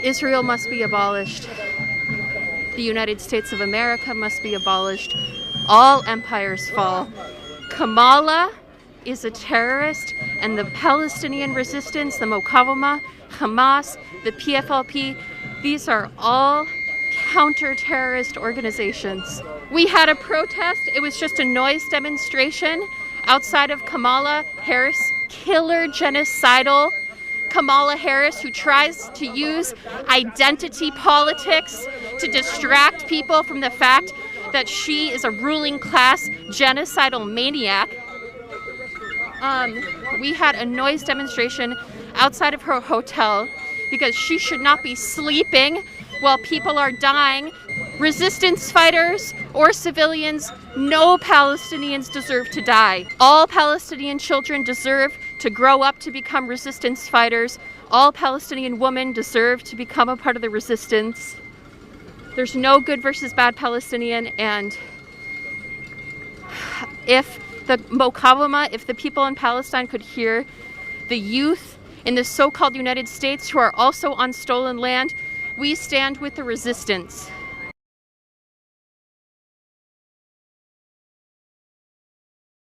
Israel must be abolished. The United States of America must be abolished. All empires fall. Kamala is a terrorist, and the Palestinian resistance, the Mukawama, Hamas, the PFLP, these are all counter-terrorist organizations. We had a protest. It was just a noise demonstration outside of Kamala Harris, killer, genocidal Kamala Harris, who tries to use identity politics to distract people from the fact that she is a ruling class genocidal maniac. We had a noise demonstration outside of her hotel because she should not be sleeping while people are dying. Resistance fighters or civilians, no Palestinians deserve to die. All Palestinian children deserve to grow up to become resistance fighters. All Palestinian women deserve to become a part of the resistance. There's no good versus bad Palestinian, and if the Mukawama, if the people in Palestine could hear the youth in the so-called United States who are also on stolen land, we stand with the resistance.